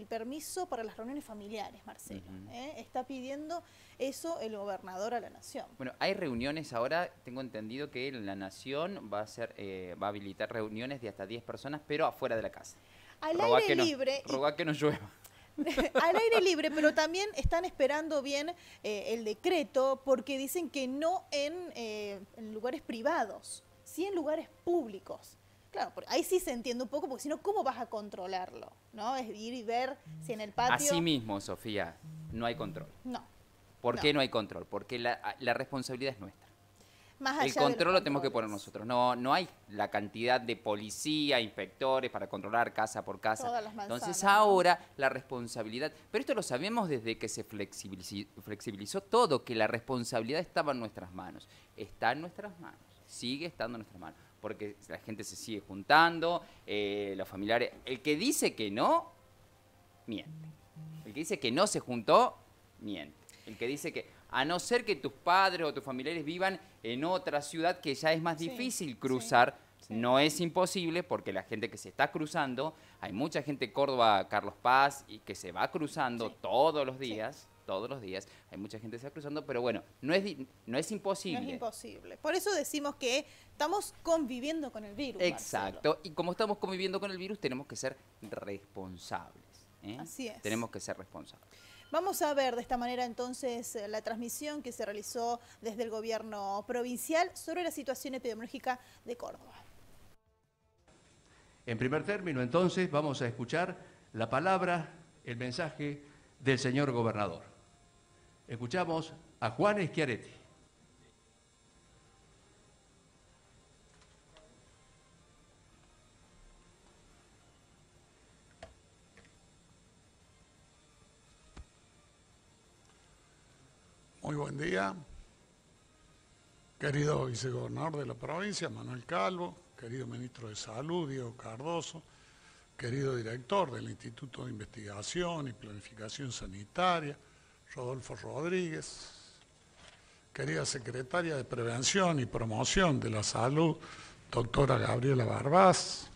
permiso para las reuniones familiares, Marcelo. Está pidiendo eso el gobernador a la Nación. Bueno, hay reuniones ahora, tengo entendido que la Nación va a habilitar reuniones de hasta 10 personas, pero afuera de la casa. Al aire libre. Roga que no llueva. Al aire libre, pero también están esperando bien el decreto, porque dicen que no en lugares privados, sí en lugares públicos. Claro, ahí sí se entiende un poco, porque si no, ¿cómo vas a controlarlo? ¿No? Es ir y ver si en el patio... Así mismo, Sofía, no hay control. No. ¿Por qué no hay control? Porque la responsabilidad es nuestra. Más allá el control lo tenemos que poner nosotros. No hay la cantidad de policía, inspectores para controlar casa por casa. Todas las manzanas, entonces ahora la responsabilidad... Pero esto lo sabemos desde que se flexibilizó todo, que la responsabilidad estaba en nuestras manos. Está en nuestras manos. Sigue estando en nuestras manos. Porque la gente se sigue juntando, los familiares... El que dice que no, miente. El que dice que no se juntó, miente. El que dice que, a no ser que tus padres o tus familiares vivan en otra ciudad que ya es más difícil cruzar, no es imposible, porque la gente que se está cruzando, hay mucha gente Córdoba, Carlos Paz, y que se va cruzando todos los días, hay mucha gente que se va cruzando, pero bueno, no es imposible. No es imposible. Por eso decimos que estamos conviviendo con el virus. Exacto, Marcelo. y como estamos conviviendo con el virus, tenemos que ser responsables. Así es. Tenemos que ser responsables. Vamos a ver de esta manera entonces la transmisión que se realizó desde el gobierno provincial sobre la situación epidemiológica de Córdoba. En primer término, entonces, vamos a escuchar la palabra, el mensaje del señor gobernador. Escuchamos a Juan Schiaretti. Muy buen día, querido vicegobernador de la provincia, Manuel Calvo, querido ministro de Salud, Diego Cardoso, querido director del Instituto de Investigación y Planificación Sanitaria, Rodolfo Rodríguez, querida secretaria de Prevención y Promoción de la Salud, doctora Gabriela Barbás,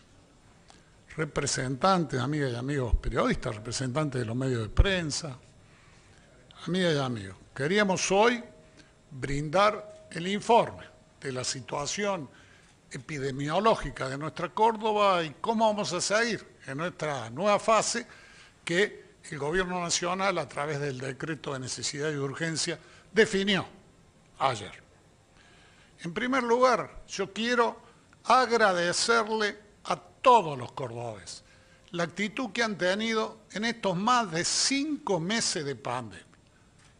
representantes, amigas y amigos periodistas, representantes de los medios de prensa, amigas y amigos. Queríamos hoy brindar el informe de la situación epidemiológica de nuestra Córdoba y cómo vamos a seguir en nuestra nueva fase que el Gobierno Nacional, a través del decreto de necesidad y urgencia, definió ayer. En primer lugar, yo quiero agradecerle a todos los cordobeses la actitud que han tenido en estos más de 5 meses de pandemia.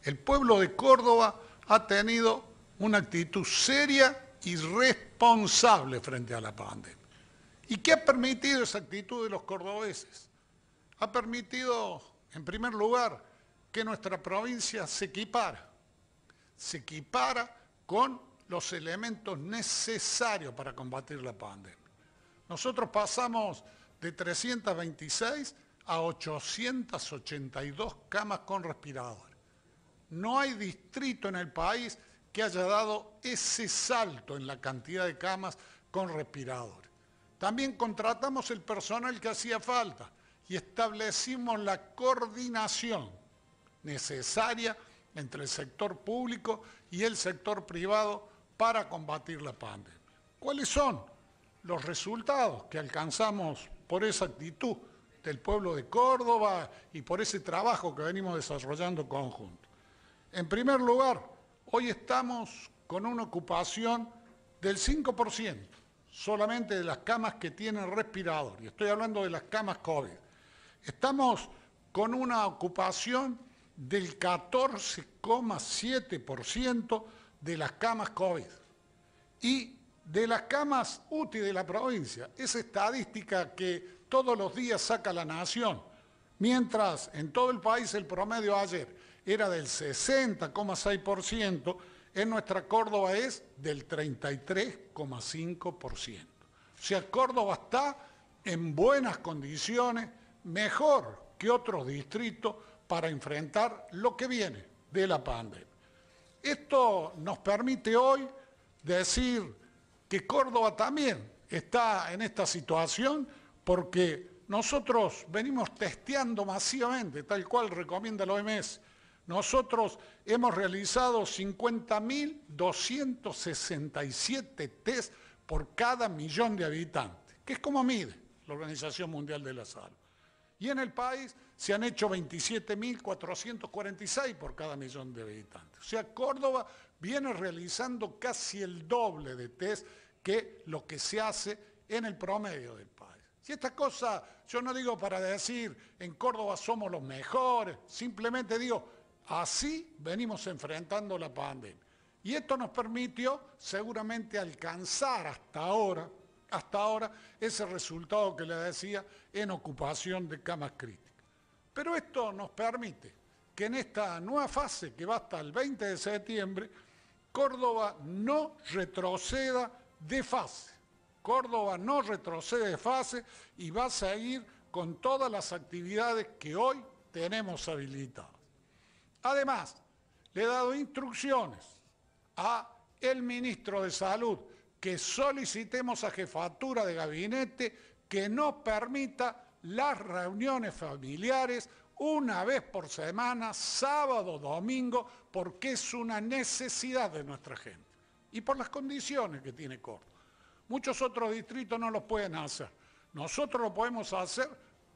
El pueblo de Córdoba ha tenido una actitud seria y responsable frente a la pandemia. ¿Y qué ha permitido esa actitud de los cordobeses? Ha permitido, en primer lugar, que nuestra provincia se equipara con los elementos necesarios para combatir la pandemia. Nosotros pasamos de 326 a 882 camas con respiradores. No hay distrito en el país que haya dado ese salto en la cantidad de camas con respiradores. También contratamos el personal que hacía falta y establecimos la coordinación necesaria entre el sector público y el sector privado para combatir la pandemia. ¿Cuáles son los resultados que alcanzamos por esa actitud del pueblo de Córdoba y por ese trabajo que venimos desarrollando conjunto? En primer lugar, hoy estamos con una ocupación del 5%, solamente de las camas que tienen respirador, y estoy hablando de las camas COVID. Estamos con una ocupación del 14,7% de las camas COVID y de las camas UTI de la provincia. Esa estadística que todos los días saca la Nación, mientras en todo el país el promedio ayer era del 60,6%, en nuestra Córdoba es del 33,5%. O sea, Córdoba está en buenas condiciones, mejor que otros distritos, para enfrentar lo que viene de la pandemia. Esto nos permite hoy decir que Córdoba también está en esta situación porque nosotros venimos testeando masivamente, tal cual recomienda la OMS. Nosotros hemos realizado 50.267 test por cada millón de habitantes, que es como mide la Organización Mundial de la Salud. Y en el país se han hecho 27.446 por cada millón de habitantes. O sea, Córdoba viene realizando casi el doble de test que lo que se hace en el promedio del país. Si esta cosa, yo no digo para decir en Córdoba somos los mejores, simplemente digo, así venimos enfrentando la pandemia. Y esto nos permitió seguramente alcanzar hasta ahora ese resultado que le decía en ocupación de camas críticas. Pero esto nos permite que en esta nueva fase que va hasta el 20 de septiembre, Córdoba no retroceda de fase. Córdoba no retrocede de fase y va a seguir con todas las actividades que hoy tenemos habilitadas. Además, le he dado instrucciones al ministro de Salud que solicitemos a Jefatura de Gabinete que nos permita las reuniones familiares una vez por semana, sábado, domingo, porque es una necesidad de nuestra gente y por las condiciones que tiene Córdoba. Muchos otros distritos no lo pueden hacer. Nosotros lo podemos hacer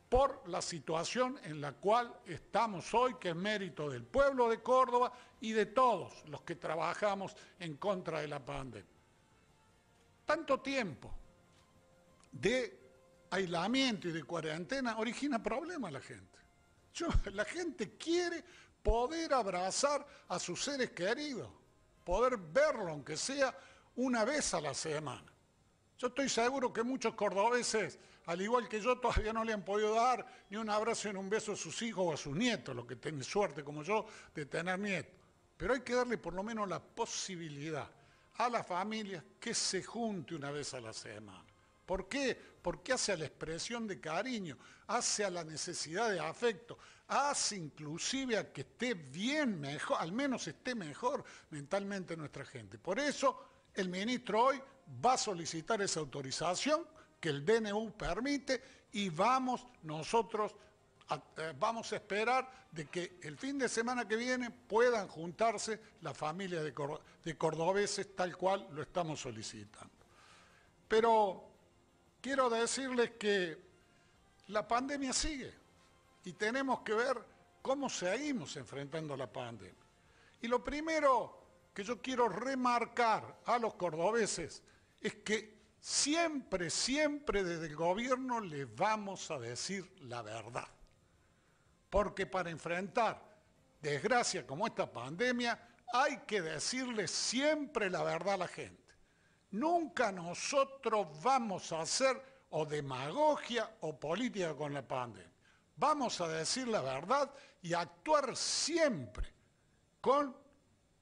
por la situación en la cual estamos hoy, que es mérito del pueblo de Córdoba y de todos los que trabajamos en contra de la pandemia. Tanto tiempo de aislamiento y de cuarentena origina problemas a la gente. La gente quiere poder abrazar a sus seres queridos, poder verlo aunque sea una vez a la semana. Yo estoy seguro que muchos cordobeses, al igual que yo, todavía no le han podido dar ni un abrazo ni un beso a sus hijos o a sus nietos, los que tienen suerte como yo de tener nietos. Pero hay que darle por lo menos la posibilidad a las familias que se junte una vez a la semana. ¿Por qué? Porque hace a la expresión de cariño, hace a la necesidad de afecto, hace inclusive a que esté bien, mejor, al menos esté mejor mentalmente nuestra gente. Por eso el ministro hoy va a solicitar esa autorización que el DNU permite y nosotros vamos a esperar de que el fin de semana que viene puedan juntarse las familias de cordobeses tal cual lo estamos solicitando. Pero quiero decirles que la pandemia sigue y tenemos que ver cómo seguimos enfrentando la pandemia. Y lo primero que yo quiero remarcar a los cordobeses es que siempre desde el gobierno les vamos a decir la verdad. Porque para enfrentar desgracias como esta pandemia hay que decirle siempre la verdad a la gente. Nunca nosotros vamos a hacer o demagogia o política con la pandemia. Vamos a decir la verdad y actuar siempre con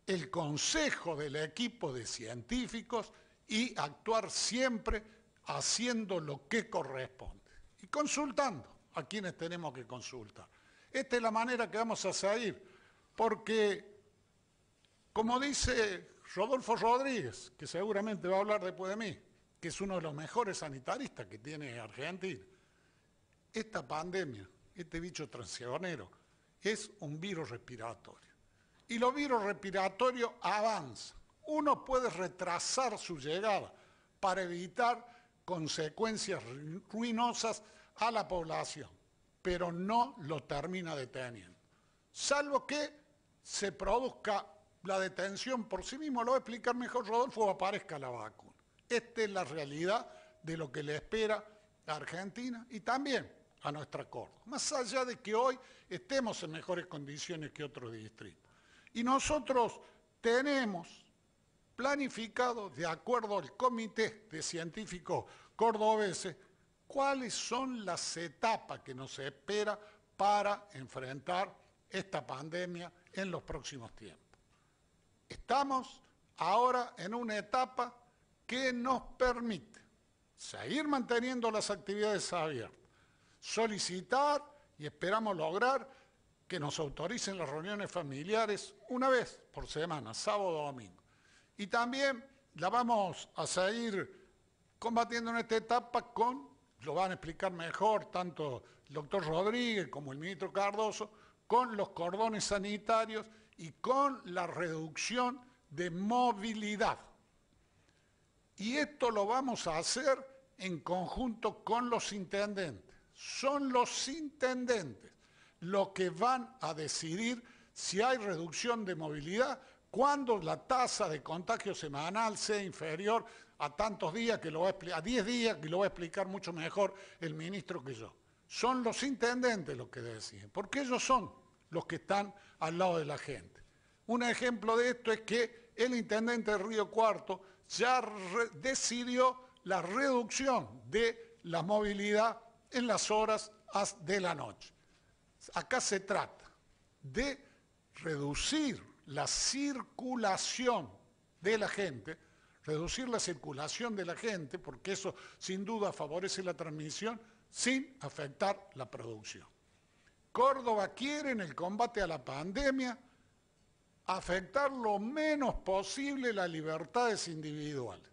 el consejo del equipo de científicos y actuar siempre haciendo lo que corresponde y consultando a quienes tenemos que consultar. Esta es la manera que vamos a seguir, porque, como dice Rodolfo Rodríguez, que seguramente va a hablar después de mí, que es uno de los mejores sanitaristas que tiene Argentina, esta pandemia, este bicho transgénero, es un virus respiratorio. Y los virus respiratorios avanzan. Uno puede retrasar su llegada para evitar consecuencias ruinosas a la población, pero no lo termina deteniendo. Salvo que se produzca la detención por sí mismo, lo va a explicar mejor Rodolfo, o aparezca la vacuna. Esta es la realidad de lo que le espera a Argentina y también a nuestra Córdoba, más allá de que hoy estemos en mejores condiciones que otros distritos. Y nosotros tenemos planificado, de acuerdo al Comité de Científicos Cordobeses, cuáles son las etapas que nos espera para enfrentar esta pandemia en los próximos tiempos. Estamos ahora en una etapa que nos permite seguir manteniendo las actividades abiertas, solicitar y esperamos lograr que nos autoricen las reuniones familiares una vez por semana, sábado o domingo. Y también la vamos a seguir combatiendo en esta etapa con lo van a explicar mejor tanto el doctor Rodríguez como el ministro Cardoso, con los cordones sanitarios y con la reducción de movilidad. Y esto lo vamos a hacer en conjunto con los intendentes. Son los intendentes los que van a decidir si hay reducción de movilidad cuando la tasa de contagio semanal sea inferior a tantos días, a 10 días, que lo va a explicar mucho mejor el ministro que yo. Son los intendentes los que deciden, porque ellos son los que están al lado de la gente. Un ejemplo de esto es que el intendente de Río Cuarto ya decidió la reducción de la movilidad en las horas de la noche. Acá se trata de reducir la circulación de la gente, porque eso sin duda favorece la transmisión sin afectar la producción. Córdoba quiere en el combate a la pandemia afectar lo menos posible las libertades individuales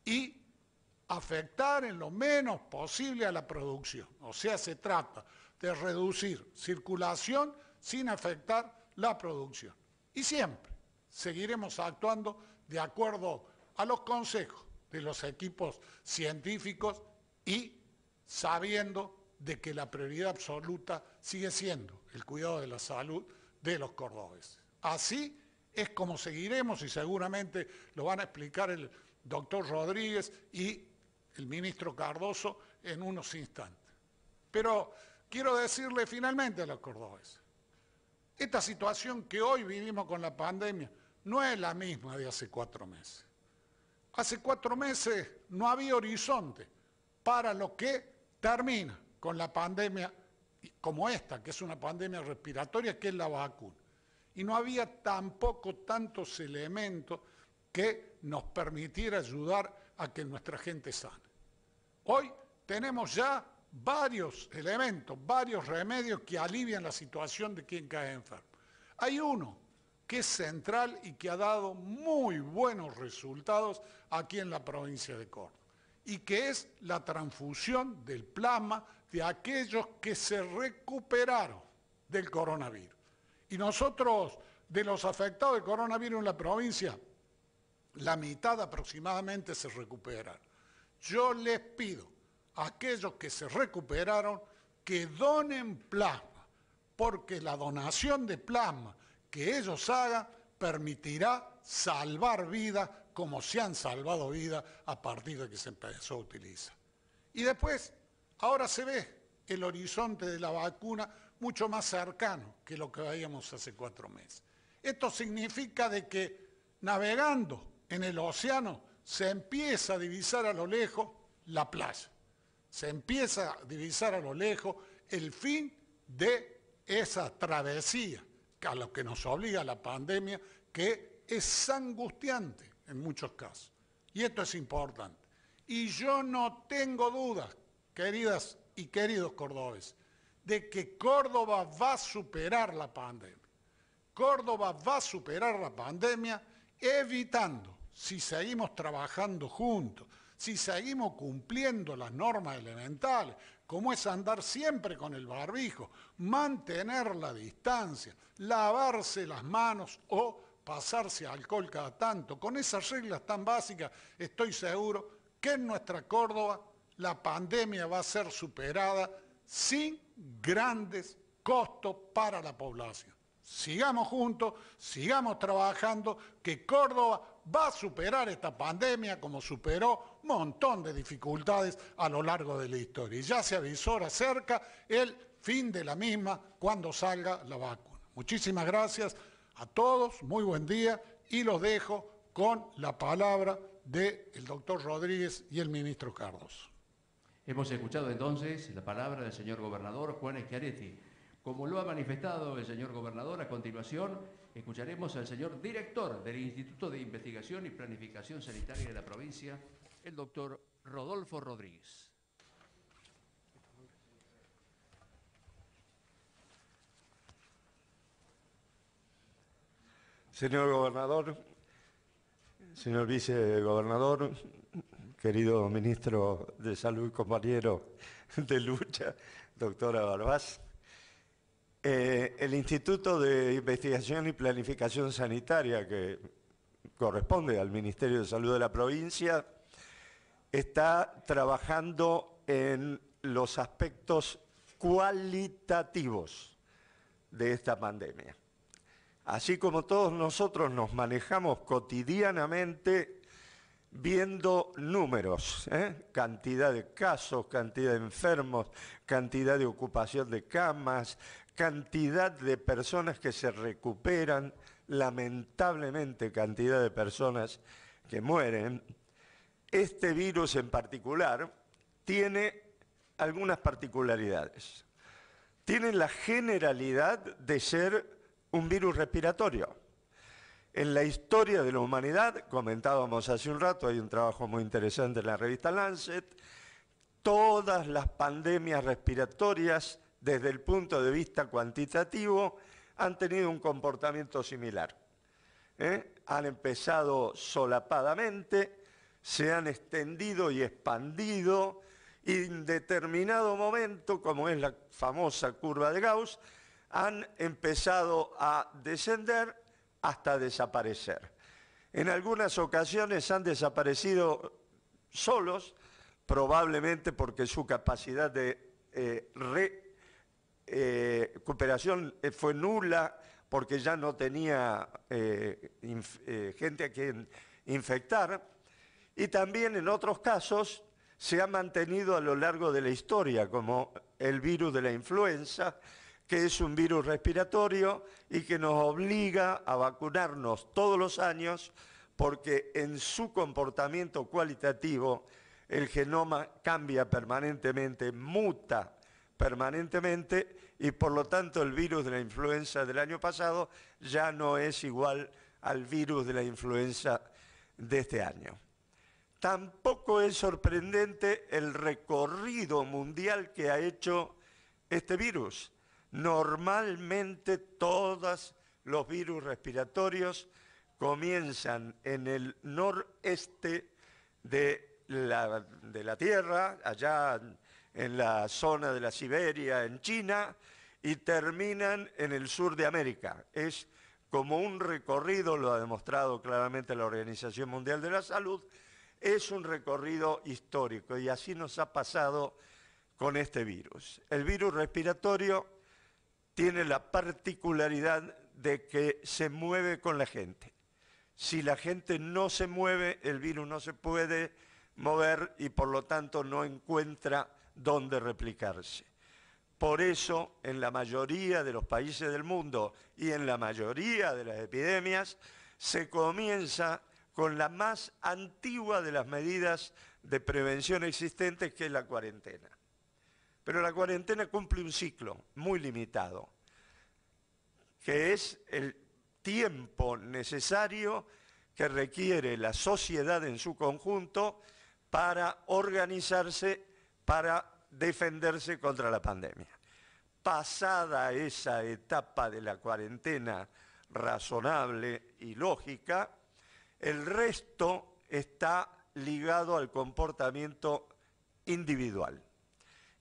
y afectar en lo menos posible a la producción. O sea, se trata de reducir circulación sin afectar la producción. Y siempre seguiremos actuando de acuerdo a los consejos de los equipos científicos y sabiendo de que la prioridad absoluta sigue siendo el cuidado de la salud de los cordobeses. Así es como seguiremos y seguramente lo van a explicar el doctor Rodríguez y el ministro Cardoso en unos instantes. Pero quiero decirle finalmente a los cordobeses, esta situación que hoy vivimos con la pandemia no es la misma de hace 4 meses. Hace 4 meses no había horizonte para lo que termina con la pandemia como esta, que es una pandemia respiratoria, que es la vacuna. Y no había tampoco tantos elementos que nos permitiera ayudar a que nuestra gente sane. Hoy tenemos ya varios elementos, varios remedios que alivian la situación de quien cae enfermo. Hay uno que es central y que ha dado muy buenos resultados aquí en la provincia de Córdoba, y que es la transfusión del plasma de aquellos que se recuperaron del coronavirus. Y nosotros, de los afectados del coronavirus en la provincia, la mitad aproximadamente se recuperan. Yo les pido a aquellos que se recuperaron que donen plasma, porque la donación de plasma que ellos hagan permitirá salvar vidas como se han salvado vidas a partir de que se empezó a utilizar. Y después, ahora se ve el horizonte de la vacuna mucho más cercano que lo que veíamos hace 4 meses. Esto significa de que navegando en el océano se empieza a divisar a lo lejos la playa. Se empieza a divisar a lo lejos el fin de esa travesía a lo que nos obliga la pandemia, que es angustiante en muchos casos. Y esto es importante. Y yo no tengo dudas, queridas y queridos cordobeses, de que Córdoba va a superar la pandemia. Córdoba va a superar la pandemia evitando, si seguimos trabajando juntos, si seguimos cumpliendo las normas elementales, como es andar siempre con el barbijo, mantener la distancia, lavarse las manos o pasarse alcohol cada tanto. Con esas reglas tan básicas estoy seguro que en nuestra Córdoba la pandemia va a ser superada sin grandes costos para la población. Sigamos juntos, sigamos trabajando, que Córdoba va a superar esta pandemia como superó un montón de dificultades a lo largo de la historia. Y ya se avisora cerca el fin de la misma cuando salga la vacuna. Muchísimas gracias a todos, muy buen día, y los dejo con la palabra del doctor Rodríguez y el ministro Cardoso. Hemos escuchado entonces la palabra del señor gobernador Juan Schiaretti. Como lo ha manifestado el señor gobernador, a continuación escucharemos al señor director del Instituto de Investigación y Planificación Sanitaria de la provincia, el doctor Rodolfo Rodríguez. Señor gobernador, señor vicegobernador, querido ministro de Salud y compañero de lucha, doctora Barbás. El Instituto de Investigación y Planificación Sanitaria, que corresponde al Ministerio de Salud de la provincia, está trabajando en los aspectos cualitativos de esta pandemia. Así como todos nosotros nos manejamos cotidianamente viendo números, cantidad de casos, cantidad de enfermos, cantidad de ocupación de camas, cantidad de personas que se recuperan, lamentablemente cantidad de personas que mueren. Este virus en particular tiene algunas particularidades. Tiene la generalidad de ser un virus respiratorio. En la historia de la humanidad, comentábamos hace un rato, hay un trabajo muy interesante en la revista Lancet, todas las pandemias respiratorias, desde el punto de vista cuantitativo, han tenido un comportamiento similar. Han empezado solapadamente, se han extendido y expandido, y en determinado momento, como es la famosa curva de Gauss, han empezado a descender hasta desaparecer. En algunas ocasiones han desaparecido solos, probablemente porque su capacidad de recuperación fue nula, porque ya no tenía gente a quien infectar, y también en otros casos se ha mantenido a lo largo de la historia, como el virus de la influenza, que es un virus respiratorio y que nos obliga a vacunarnos todos los años porque en su comportamiento cualitativo el genoma cambia permanentemente, muta permanentemente y por lo tanto el virus de la influenza del año pasado ya no es igual al virus de la influenza de este año. Tampoco es sorprendente el recorrido mundial que ha hecho este virus. Normalmente todos los virus respiratorios comienzan en el noreste de la Tierra, allá en la zona de la Siberia, en China, y terminan en el sur de América. Es como un recorrido, lo ha demostrado claramente la Organización Mundial de la Salud, es un recorrido histórico y así nos ha pasado con este virus. El virus respiratorio tiene la particularidad de que se mueve con la gente. Si la gente no se mueve, el virus no se puede mover y por lo tanto no encuentra dónde replicarse. Por eso, en la mayoría de los países del mundo y en la mayoría de las epidemias, se comienza con la más antigua de las medidas de prevención existentes, que es la cuarentena. Pero la cuarentena cumple un ciclo muy limitado, que es el tiempo necesario que requiere la sociedad en su conjunto para organizarse, para defenderse contra la pandemia. Pasada esa etapa de la cuarentena razonable y lógica, el resto está ligado al comportamiento individual.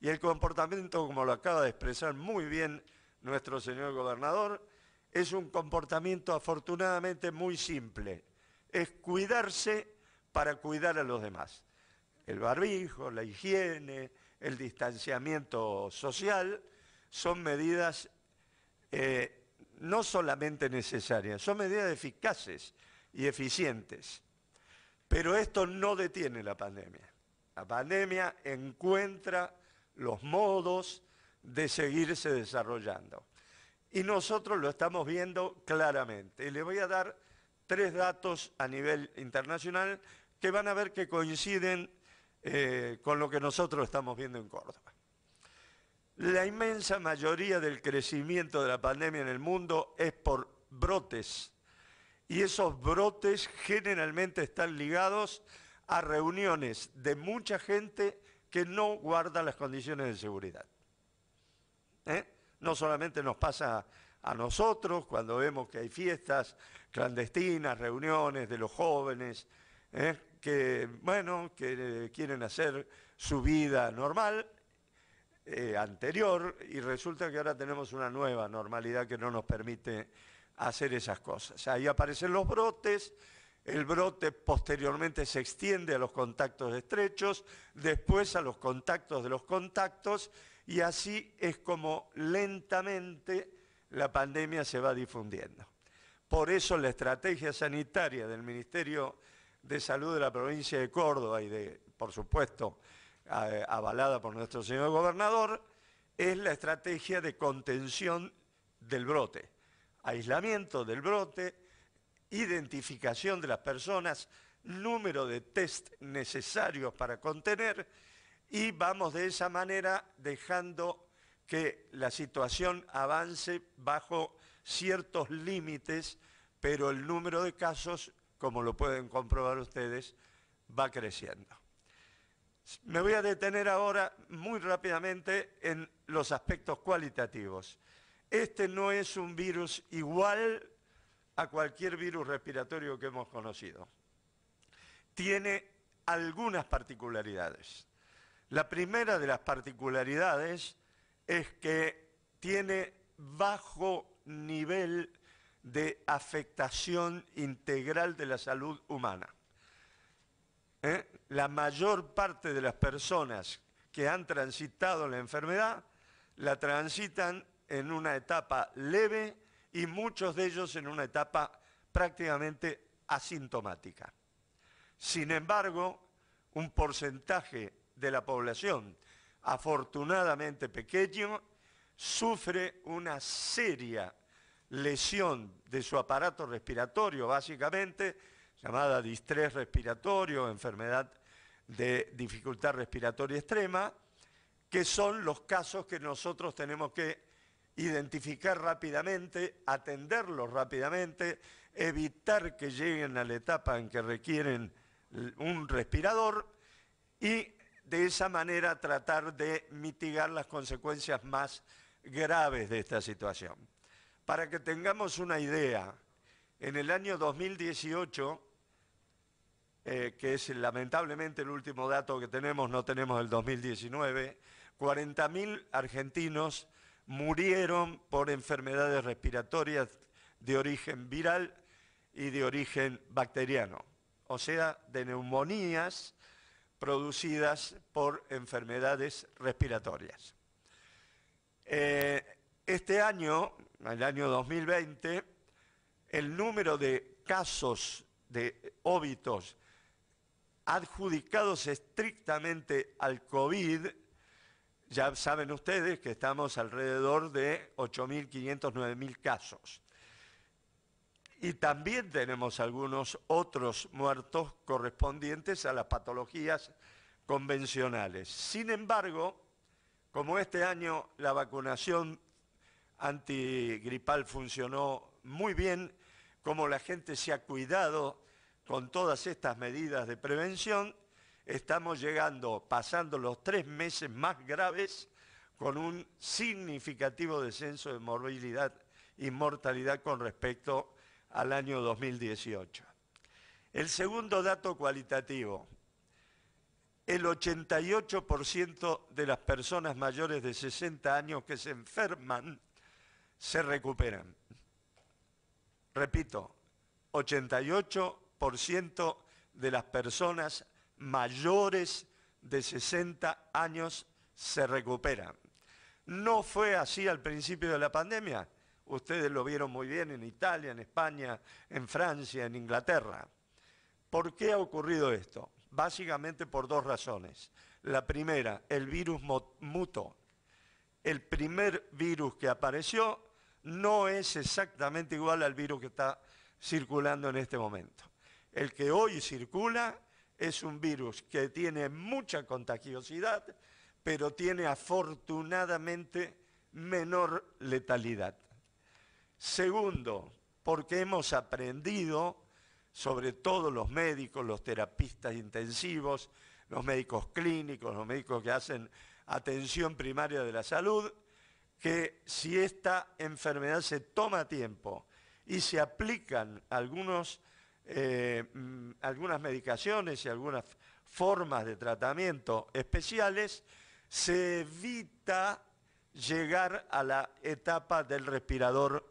Y el comportamiento, como lo acaba de expresar muy bien nuestro señor gobernador, es un comportamiento afortunadamente muy simple. Es cuidarse para cuidar a los demás. El barbijo, la higiene, el distanciamiento social son medidas no solamente necesarias, son medidas eficaces y eficientes. Pero esto no detiene la pandemia. La pandemia encuentra los modos de seguirse desarrollando. Y nosotros lo estamos viendo claramente. Y les voy a dar 3 datos a nivel internacional que van a ver que coinciden con lo que nosotros estamos viendo en Córdoba. La inmensa mayoría del crecimiento de la pandemia en el mundo es por brotes. Y esos brotes generalmente están ligados a reuniones de mucha gente que no guarda las condiciones de seguridad. No solamente nos pasa a nosotros cuando vemos que hay fiestas clandestinas, reuniones de los jóvenes, bueno, que quieren hacer su vida normal, anterior, y resulta que ahora tenemos una nueva normalidad que no nos permite hacer esas cosas. Ahí aparecen los brotes, el brote posteriormente se extiende a los contactos estrechos, después a los contactos de los contactos, y así es como lentamente la pandemia se va difundiendo. Por eso la estrategia sanitaria del Ministerio de Salud de la provincia de Córdoba y por supuesto, avalada por nuestro señor gobernador, es la estrategia de contención del brote, aislamiento del brote, identificación de las personas, número de test necesarios para contener, y vamos de esa manera dejando que la situación avance bajo ciertos límites, pero el número de casos, como lo pueden comprobar ustedes, va creciendo. Me voy a detener ahora muy rápidamente en los aspectos cualitativos. Este no es un virus igual a cualquier virus respiratorio que hemos conocido. Tiene algunas particularidades. La primera de las particularidades es que tiene bajo nivel de afectación integral de la salud humana. La mayor parte de las personas que han transitado la enfermedad la transitan en una etapa leve y muchos de ellos en una etapa prácticamente asintomática. Sin embargo, un porcentaje de la población, afortunadamente pequeño, sufre una seria lesión de su aparato respiratorio, básicamente, llamada distrés respiratorio, enfermedad de dificultad respiratoria extrema, que son los casos que nosotros tenemos que identificar rápidamente, atenderlos rápidamente, evitar que lleguen a la etapa en que requieren un respirador y de esa manera tratar de mitigar las consecuencias más graves de esta situación. Para que tengamos una idea, en el año 2018, que es lamentablemente el último dato que tenemos, no tenemos el 2019, 40.000 argentinos murieron por enfermedades respiratorias de origen viral y de origen bacteriano, o sea, de neumonías producidas por enfermedades respiratorias. Este año, el año 2020, el número de casos de óbitos adjudicados estrictamente al COVID, ya saben ustedes que estamos alrededor de 8.500, 9.000 casos. Y también tenemos algunos otros muertos correspondientes a las patologías convencionales. Sin embargo, como este año la vacunación antigripal funcionó muy bien, como la gente se ha cuidado con todas estas medidas de prevención, estamos llegando, pasando los 3 meses más graves, con un significativo descenso de morbilidad y mortalidad con respecto al año 2018. El segundo dato cualitativo, el 88% de las personas mayores de 60 años que se enferman se recuperan. Repito, 88% de las personas mayores de 60 años se recuperan. No fue así al principio de la pandemia. Ustedes lo vieron muy bien en Italia, en España, en Francia, en Inglaterra. ¿Por qué ha ocurrido esto? Básicamente por 2 razones. La primera, el virus mutó. El primer virus que apareció no es exactamente igual al virus que está circulando en este momento. El que hoy circula es un virus que tiene mucha contagiosidad, pero tiene afortunadamente menor letalidad. Segundo, porque hemos aprendido, sobre todo los médicos, los terapistas intensivos, los médicos clínicos, los médicos que hacen atención primaria de la salud, que si esta enfermedad se toma a tiempo y se aplican algunos algunas medicaciones y algunas formas de tratamiento especiales, se evita llegar a la etapa del respirador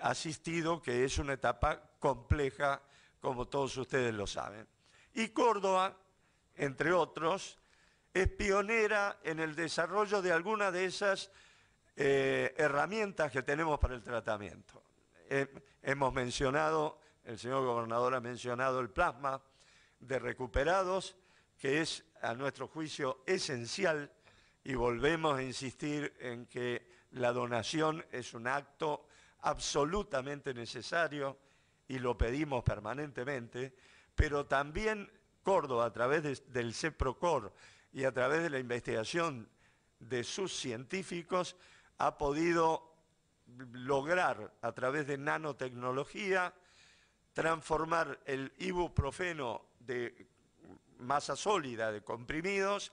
asistido, que es una etapa compleja, como todos ustedes lo saben. Y Córdoba, entre otros, es pionera en el desarrollo de algunas de esas herramientas que tenemos para el tratamiento. Hemos mencionado, el señor gobernador ha mencionado el plasma de recuperados, que es, a nuestro juicio, esencial, y volvemos a insistir en que la donación es un acto absolutamente necesario y lo pedimos permanentemente, pero también Córdoba, a través del CEPROCOR y a través de la investigación de sus científicos, ha podido lograr, a través de nanotecnología, transformar el ibuprofeno de masa sólida, de comprimidos,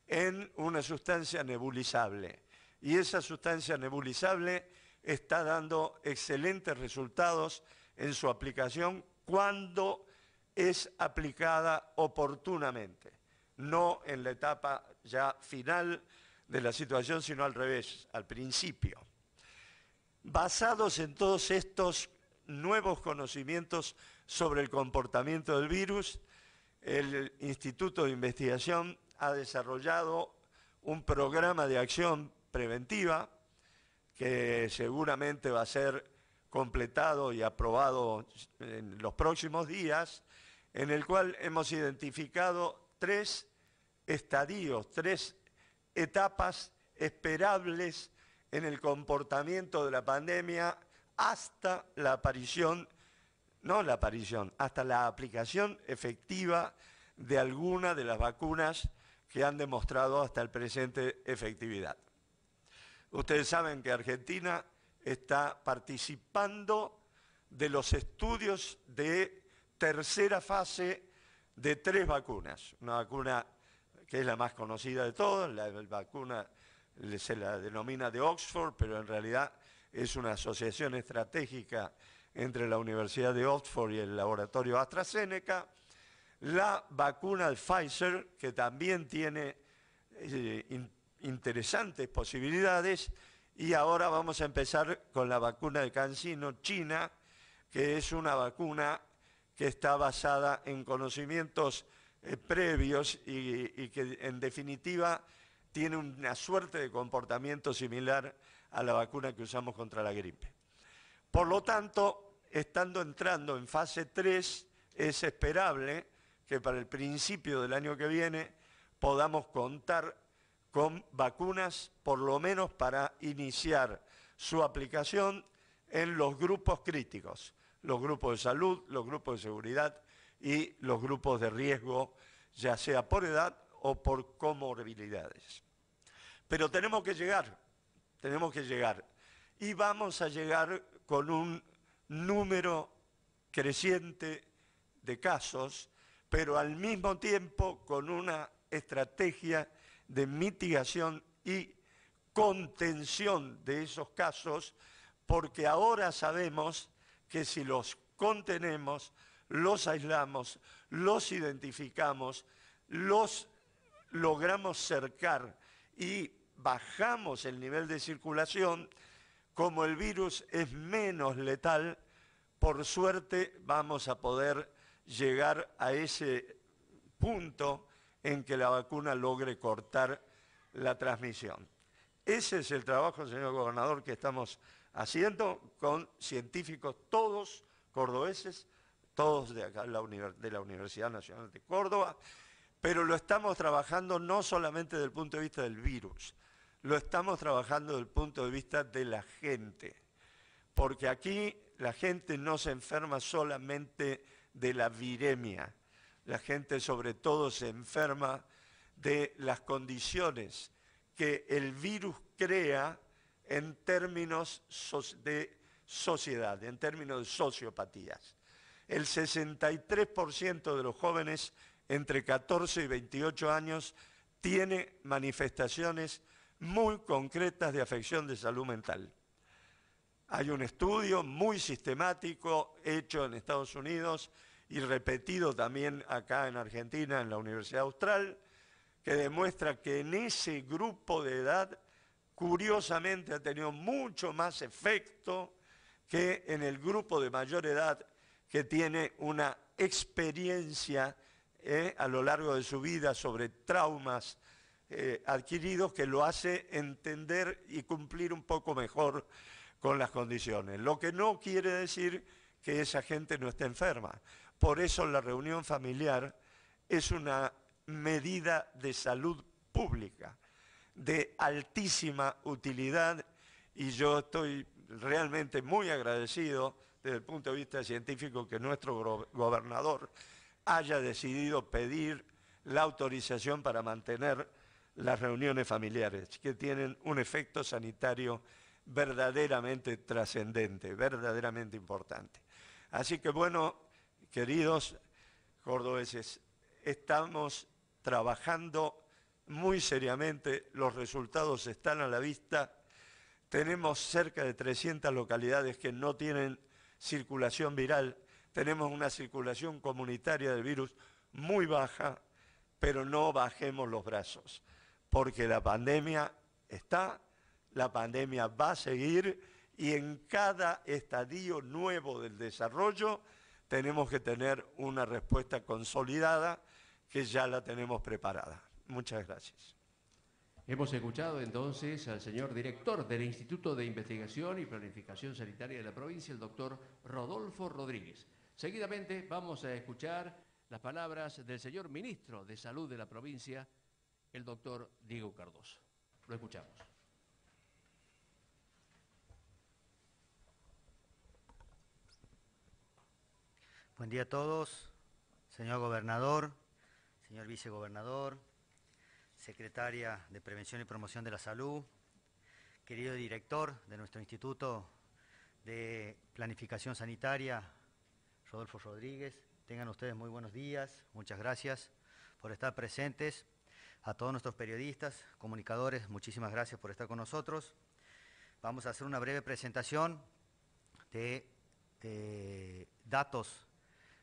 en una sustancia nebulizable. Y esa sustancia nebulizable está dando excelentes resultados en su aplicación cuando es aplicada oportunamente, no en la etapa ya final de la situación, sino al revés, al principio. Basados en todos estos nuevos conocimientos sobre el comportamiento del virus, el Instituto de Investigación ha desarrollado un programa de acción preventiva que seguramente va a ser completado y aprobado en los próximos días, en el cual hemos identificado 3 estadios, 3 etapas esperables en el comportamiento de la pandemia hasta la aparición, hasta la aplicación efectiva de alguna de las vacunas que han demostrado hasta el presente efectividad. Ustedes saben que Argentina está participando de los estudios de tercera fase de 3 vacunas. Una vacuna que es la más conocida de todas, la vacuna se la denomina de Oxford, pero en realidad es una asociación estratégica entre la Universidad de Oxford y el laboratorio AstraZeneca. La vacuna de Pfizer, que también tiene interesantes posibilidades, y ahora vamos a empezar con la vacuna de CanSino China, que es una vacuna que está basada en conocimientos previos y que en definitiva tiene una suerte de comportamiento similar a la vacuna que usamos contra la gripe. Por lo tanto, estando entrando en fase 3, es esperable que para el principio del año que viene podamos contar con vacunas, por lo menos para iniciar su aplicación en los grupos críticos, los grupos de salud, los grupos de seguridad y los grupos de riesgo, ya sea por edad o por comorbilidades. Pero tenemos que llegar, y vamos a llegar con un número creciente de casos, pero al mismo tiempo con una estrategia de mitigación y contención de esos casos, porque ahora sabemos que si los contenemos, los aislamos, los identificamos, los logramos cercar y bajamos el nivel de circulación, como el virus es menos letal, por suerte vamos a poder llegar a ese punto en que la vacuna logre cortar la transmisión. Ese es el trabajo, señor gobernador, que estamos haciendo con científicos todos cordobeses, todos de acá de la Universidad Nacional de Córdoba, pero lo estamos trabajando no solamente desde el punto de vista del virus, lo estamos trabajando desde el punto de vista de la gente, porque aquí la gente no se enferma solamente de la viremia, la gente sobre todo se enferma de las condiciones que el virus crea en términos de sociedad, en términos de sociopatías. El 63% de los jóvenes entre 14 y 28 años tiene manifestaciones muy concretas de afección de salud mental. Hay un estudio muy sistemático hecho en Estados Unidos y repetido también acá en Argentina, en la Universidad Austral, que demuestra que en ese grupo de edad, curiosamente, ha tenido mucho más efecto que en el grupo de mayor edad, que tiene una experiencia a lo largo de su vida sobre traumas adquiridos que lo hace entender y cumplir un poco mejor con las condiciones. Lo que no quiere decir que esa gente no esté enferma. Por eso la reunión familiar es una medida de salud pública, de altísima utilidad, y yo estoy realmente muy agradecido desde el punto de vista científico que nuestro gobernador haya decidido pedir la autorización para mantener las reuniones familiares, que tienen un efecto sanitario verdaderamente trascendente, verdaderamente importante. Así que bueno, queridos cordobeses, estamos trabajando muy seriamente, los resultados están a la vista. Tenemos cerca de 300 localidades que no tienen circulación viral, tenemos una circulación comunitaria del virus muy baja, pero no bajemos los brazos, porque la pandemia está, la pandemia va a seguir, y en cada estadio nuevo del desarrollo tenemos que tener una respuesta consolidada que ya la tenemos preparada. Muchas gracias. Hemos escuchado entonces al señor director del Instituto de Investigación y Planificación Sanitaria de la provincia, el doctor Rodolfo Rodríguez. Seguidamente vamos a escuchar las palabras del señor ministro de Salud de la provincia, el doctor Diego Cardoso. Lo escuchamos. Buen día a todos, señor gobernador, señor vicegobernador, secretaria de Prevención y Promoción de la Salud, querido director de nuestro Instituto de Planificación Sanitaria, Rodolfo Rodríguez. Tengan ustedes muy buenos días, muchas gracias por estar presentes. A todos nuestros periodistas, comunicadores, muchísimas gracias por estar con nosotros. Vamos a hacer una breve presentación de datos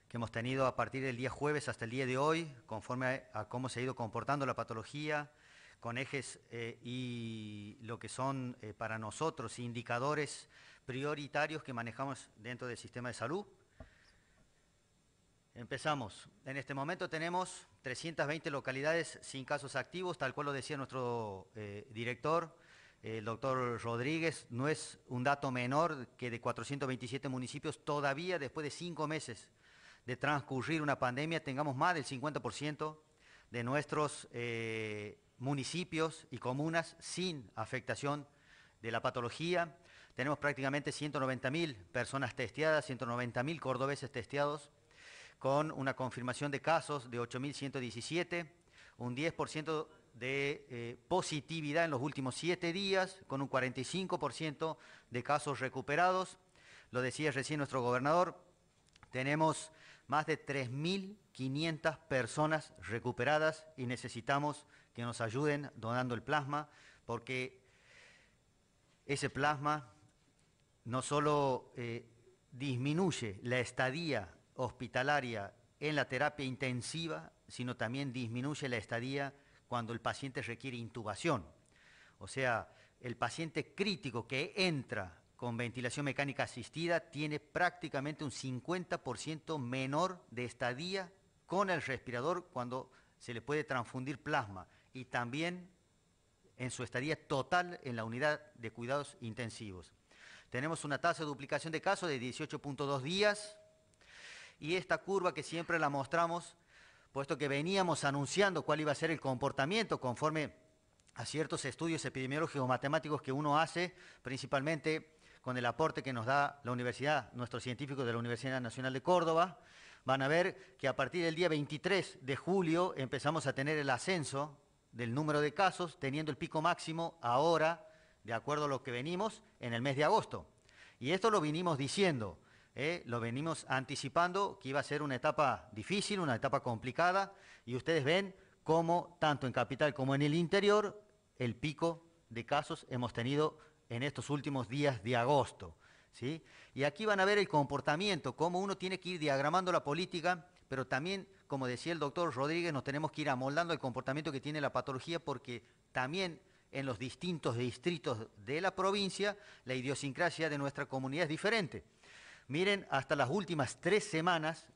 que hemos tenido a partir del día jueves hasta el día de hoy, conforme a cómo se ha ido comportando la patología, con ejes y lo que son para nosotros indicadores prioritarios que manejamos dentro del sistema de salud. Empezamos. En este momento tenemos 320 localidades sin casos activos, tal cual lo decía nuestro director, el doctor Rodríguez. No es un dato menor que de 427 municipios todavía, después de 5 meses de transcurrir una pandemia, tengamos más del 50% de nuestros municipios y comunas sin afectación de la patología. Tenemos prácticamente 190.000 personas testeadas, 190.000 cordobeses testeados, con una confirmación de casos de 8.117, un 10% de positividad en los últimos 7 días, con un 45% de casos recuperados. Lo decía recién nuestro gobernador, tenemos más de 3.500 personas recuperadas y necesitamos que nos ayuden donando el plasma, porque ese plasma no solo disminuye la estadía hospitalaria en la terapia intensiva, sino también disminuye la estadía cuando el paciente requiere intubación. O sea, el paciente crítico que entra con ventilación mecánica asistida tiene prácticamente un 50% menor de estadía con el respirador cuando se le puede transfundir plasma, y también en su estadía total en la unidad de cuidados intensivos. Tenemos una tasa de duplicación de casos de 18.2 días, y esta curva que siempre la mostramos, puesto que veníamos anunciando cuál iba a ser el comportamiento conforme a ciertos estudios epidemiológicos matemáticos que uno hace, principalmente con el aporte que nos da la universidad, nuestros científicos de la Universidad Nacional de Córdoba. Van a ver que a partir del día 23 de julio empezamos a tener el ascenso del número de casos, teniendo el pico máximo ahora, de acuerdo a lo que venimos, en el mes de agosto. Y esto lo vinimos diciendo, lo venimos anticipando, que iba a ser una etapa difícil, una etapa complicada, y ustedes ven cómo, tanto en capital como en el interior, el pico de casos hemos tenido en estos últimos días de agosto. ¿sí? Y aquí van a ver el comportamiento, cómo uno tiene que ir diagramando la política, pero también, como decía el doctor Rodríguez, nos tenemos que ir amoldando el comportamiento que tiene la patología, porque también en los distintos distritos de la provincia, la idiosincrasia de nuestra comunidad es diferente. Miren, hasta las últimas 3 semanas,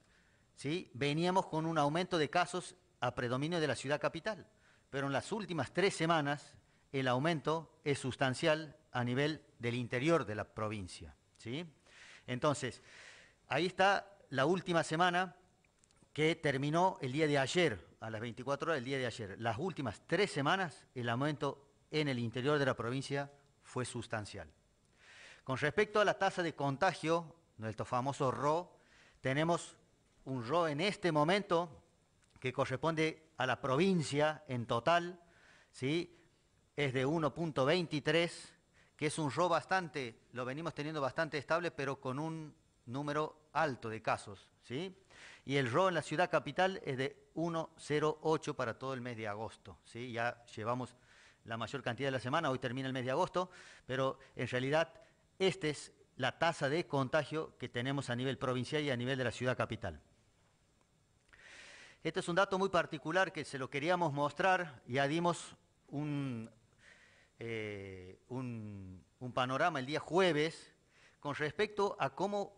¿sí?, veníamos con un aumento de casos a predominio de la ciudad capital, pero en las últimas 3 semanas el aumento es sustancial a nivel del interior de la provincia, ¿sí? Entonces, ahí está la última semana que terminó el día de ayer, a las 24 horas del día de ayer. Las últimas 3 semanas el aumento en el interior de la provincia fue sustancial. Con respecto a la tasa de contagio, nuestro famoso RO, tenemos un RO en este momento que corresponde a la provincia en total, ¿sí?, es de 1.23, que es un RO bastante, lo venimos teniendo bastante estable, pero con un número alto de casos, ¿sí? Y el RO en la ciudad capital es de 1.08 para todo el mes de agosto, ¿sí? Ya llevamos la mayor cantidad de la semana, hoy termina el mes de agosto, pero en realidad esta es la tasa de contagio que tenemos a nivel provincial y a nivel de la ciudad capital. Este es un dato muy particular que se lo queríamos mostrar, ya dimos un panorama el día jueves con respecto a cómo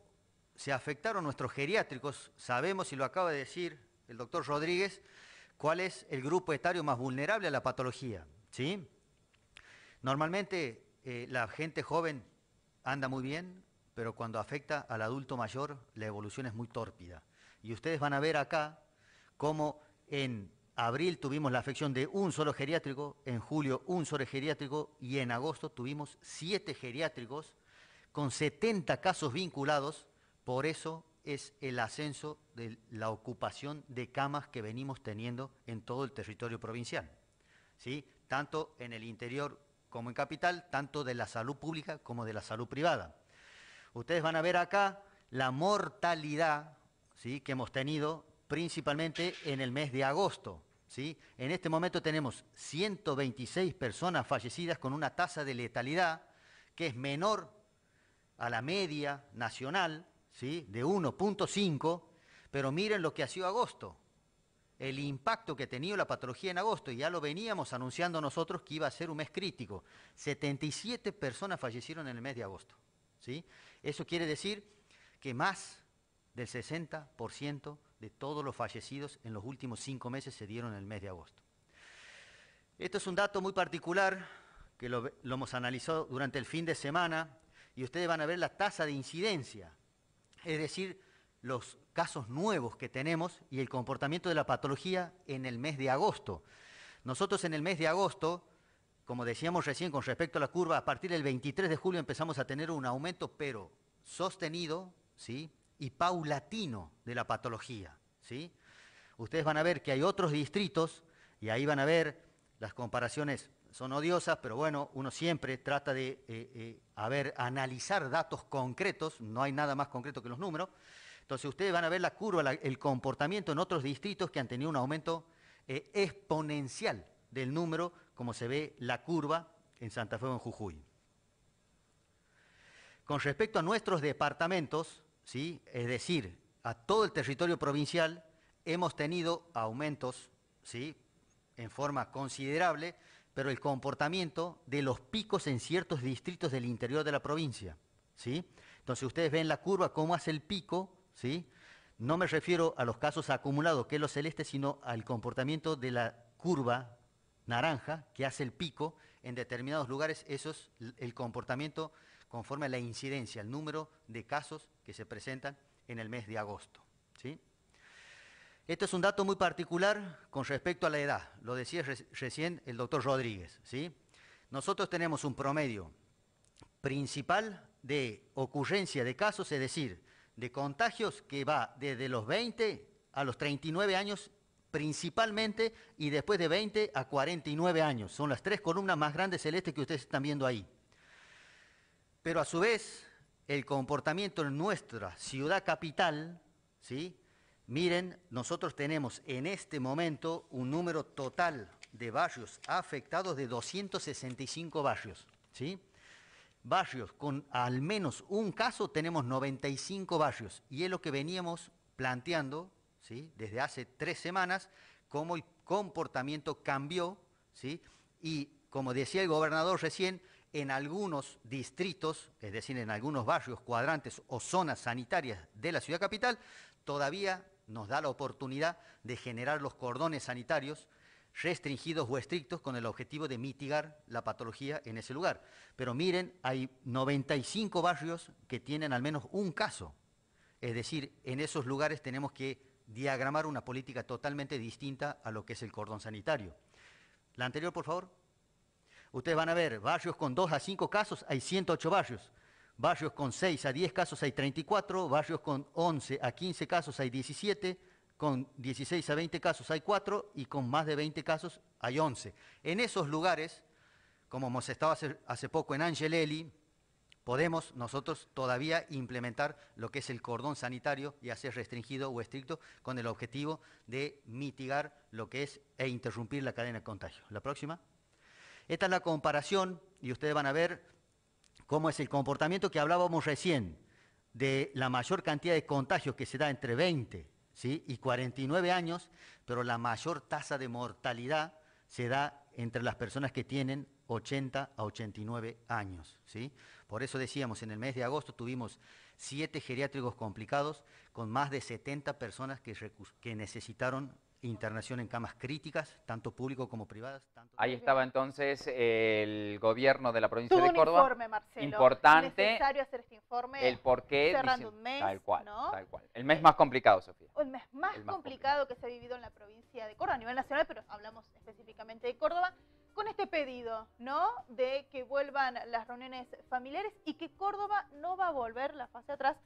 se afectaron nuestros geriátricos. Sabemos, y lo acaba de decir el doctor Rodríguez, cuál es el grupo etario más vulnerable a la patología, ¿sí? Normalmente la gente joven anda muy bien, pero cuando afecta al adulto mayor la evolución es muy tórpida. Y ustedes van a ver acá cómo en abril tuvimos la afección de un solo geriátrico, en julio un solo geriátrico y en agosto tuvimos 7 geriátricos con 70 casos vinculados. Por eso es el ascenso de la ocupación de camas que venimos teniendo en todo el territorio provincial, ¿sí? Tanto en el interior como en capital, tanto de la salud pública como de la salud privada. Ustedes van a ver acá la mortalidad, ¿sí?, que hemos tenido principalmente en el mes de agosto, ¿sí? En este momento tenemos 126 personas fallecidas con una tasa de letalidad que es menor a la media nacional, ¿sí?, de 1.5, pero miren lo que ha sido agosto, el impacto que ha tenido la patología en agosto, y ya lo veníamos anunciando nosotros que iba a ser un mes crítico. 77 personas fallecieron en el mes de agosto, ¿sí? Eso quiere decir que más del 60% de todos los fallecidos en los últimos 5 meses se dieron en el mes de agosto. Esto es un dato muy particular que lo hemos analizado durante el fin de semana, y ustedes van a ver la tasa de incidencia, es decir, los casos nuevos que tenemos y el comportamiento de la patología en el mes de agosto. Nosotros en el mes de agosto, como decíamos recién con respecto a la curva, a partir del 23 de julio empezamos a tener un aumento, pero sostenido, ¿sí?, y paulatino de la patología, ¿sí? Ustedes van a ver que hay otros distritos, y ahí van a ver, las comparaciones son odiosas, pero bueno, uno siempre trata de analizar datos concretos, no hay nada más concreto que los números. Entonces ustedes van a ver la curva, el comportamiento en otros distritos que han tenido un aumento exponencial del número, como se ve la curva en Santa Fe o en Jujuy. Con respecto a nuestros departamentos, ¿sí?, es decir, a todo el territorio provincial, hemos tenido aumentos, ¿sí?, en forma considerable, pero el comportamiento de los picos en ciertos distritos del interior de la provincia, ¿sí? Entonces ustedes ven la curva, cómo hace el pico, ¿sí? No me refiero a los casos acumulados, que es lo celeste, sino al comportamiento de la curva naranja, que hace el pico en determinados lugares. Eso es el comportamiento conforme a la incidencia, el número de casos que se presentan en el mes de agosto, ¿sí? Esto es un dato muy particular con respecto a la edad, lo decía recién el doctor Rodríguez, ¿sí? Nosotros tenemos un promedio principal de ocurrencia de casos, es decir, de contagios que va desde los 20 a los 39 años principalmente, y después de 20 a 49 años. Son las 3 columnas más grandes celestes que ustedes están viendo ahí. Pero a su vez, el comportamiento en nuestra ciudad capital, ¿sí? Miren, nosotros tenemos en este momento un número total de barrios afectados de 265 barrios, ¿sí? barrios con al menos un caso, tenemos 95 barrios. Y es lo que veníamos planteando, ¿sí?, desde hace 3 semanas, cómo el comportamiento cambió, ¿sí? Y como decía el gobernador recién, en algunos distritos, es decir, en algunos barrios, cuadrantes o zonas sanitarias de la ciudad capital, todavía nos da la oportunidad de generar los cordones sanitarios restringidos o estrictos con el objetivo de mitigar la patología en ese lugar. Pero miren, hay 95 barrios que tienen al menos un caso. Es decir, en esos lugares tenemos que diagramar una política totalmente distinta a lo que es el cordón sanitario. La anterior, por favor. Ustedes van a ver, barrios con 2 a 5 casos, hay 108 barrios. Barrios con 6 a 10 casos hay 34, barrios con 11 a 15 casos hay 17, con 16 a 20 casos hay 4 y con más de 20 casos hay 11. En esos lugares, como hemos estado hace poco en Angelelli, podemos nosotros todavía implementar lo que es el cordón sanitario, ya sea restringido o estricto, con el objetivo de mitigar lo que es e interrumpir la cadena de contagio. La próxima. Esta es la comparación y ustedes van a ver cómo es el comportamiento que hablábamos recién, de la mayor cantidad de contagios que se da entre 20, ¿sí?, y 49 años, pero la mayor tasa de mortalidad se da entre las personas que tienen 80 a 89 años, ¿sí? Por eso decíamos, en el mes de agosto tuvimos 7 geriátricos complicados con más de 70 personas que necesitaron internación en camas críticas, tanto público como privadas. Ahí estaba entonces el gobierno de la provincia Tuvo de un Córdoba. informe, Marcelo. Importante. Necesario hacer este informe. El por qué. Cerrando un mes, tal cual, ¿no? tal cual. El mes más complicado, Sofía. El mes más complicado que se ha vivido en la provincia de Córdoba a nivel nacional, pero hablamos específicamente de Córdoba, con este pedido, ¿no?, de que vuelvan las reuniones familiares y que Córdoba no va a volver la fase atrás